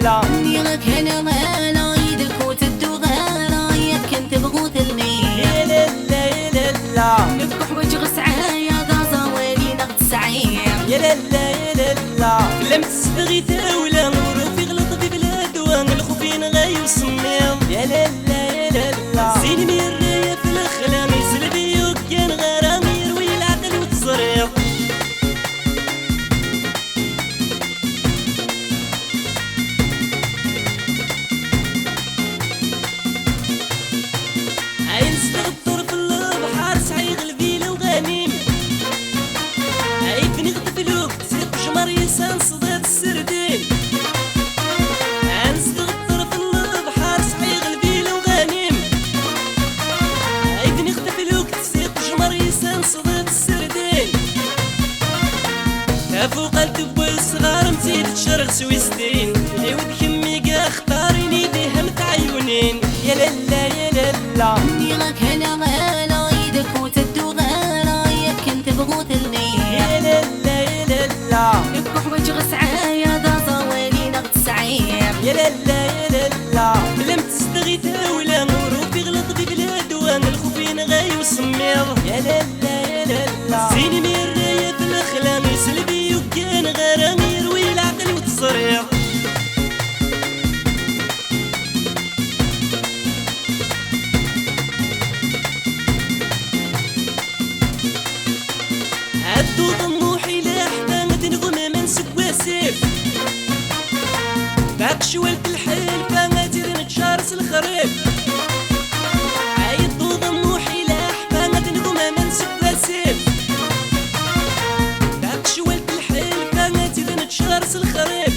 لا نيغك انا غالا يدك وتدو غالا يا كنت بغوثلني يا لا لا لا لا نبكح وجه سعايا غازا ويلي نغت سعير يا لا لا لا لا لم تستغي تاولا وروفي غلط في بلاد وان الخوفين غاي وسمير يا لا لا لا لا زين مير في الخلام يسلبي وكان غرام يروي العقل وتصرير عين استغطر في البحر سعيغ الفيل وغنيم عيفني غتفلوك تسيق جمر يسان صدات السردين عين استغطر في البحر سعيغ الفيل وغنيم عيفني غتفلوك تسيق جمر يسان صدات السردين فوق الدب الصغار مزيد تشرغ سويستين عيود كمي كاع اختاريني بهم عيونين يا لالا يا لالا نيغك انا غالا يدك وتدو غالا يا كنت بغوثلني يا لالا يا لالا نبكح وجه سعايا غازا ويلي نغت سعير يا لالا يا لالا لم تستغي تاولا وروفي غلط في بلاد وان الخوفين غاي وسمير يا لالا يا لالا زين مير راية في الاخلام يسلبي وكان غرام يروي العقل وتصرير عدو طموحي لاحبان تنغم من سكوا سيف باق شوالت الحيل فانتير نتشارس الخريف عيدو طموحي لاحبان تنغم من سكوا سيف باق شوالت الحيل فانتير نتشارس الخريف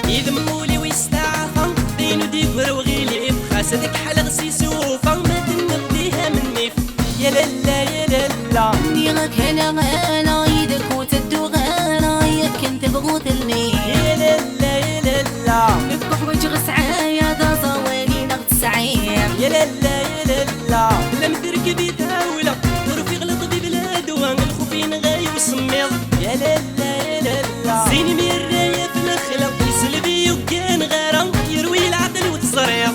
يذمولي ويستعفى دينو ديكور وغيليف خاصتك حلق سيسوفا ما تنبديها من نيف يا لالا يا لالا نيغك انا غالا يدك وتدو غالا يا كنت بغوثلني يا لالا يا لالا نبكح وجه سعايا غازا ويلي نغت سعير يا لالا يا لالا لم تركبي تاولا ظروفي غلط في بلاد وان الخوفين غاي وسمير يا لالا يا لالا زين مير راية في الخلا يسلبي وكان غرام يروي العقل وتصرير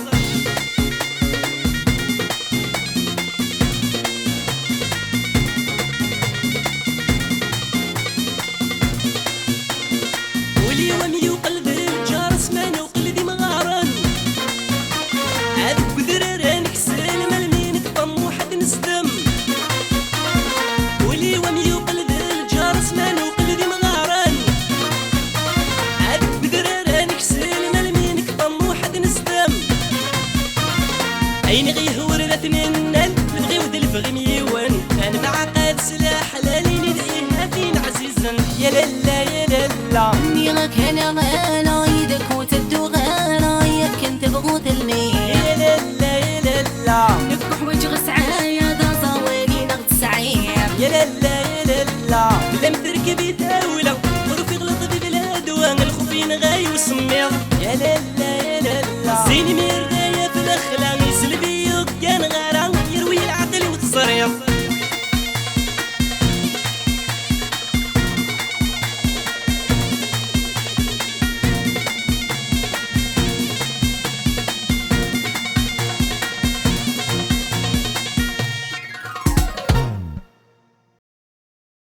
واليوم يوقلب الجارس مانا وقلبي مغارن عذب ذراران كسال ملمينك طموحك نسدم واليوم يوقلب الجارس مانا وقلبي مغارن عذب ذراران كسال ملمينك طموحك نسدم عيني غيهور لثنينن الغي ود الفغي ميوان انا معقد سلاح لالي ندعيها فين عزيزا يا لالا يا لالا نيغك انا غالا يدك وتدو غالا يا كنت بغوثلني يا لالا يا لالا نبكح وجه سعايا غازا ويلي نغت سعير يا لالا يا لالا لم تركبي تاولا ظروفي غلط في بلاد وان الخوفين غاي وسمير يا لالا يا لالا زين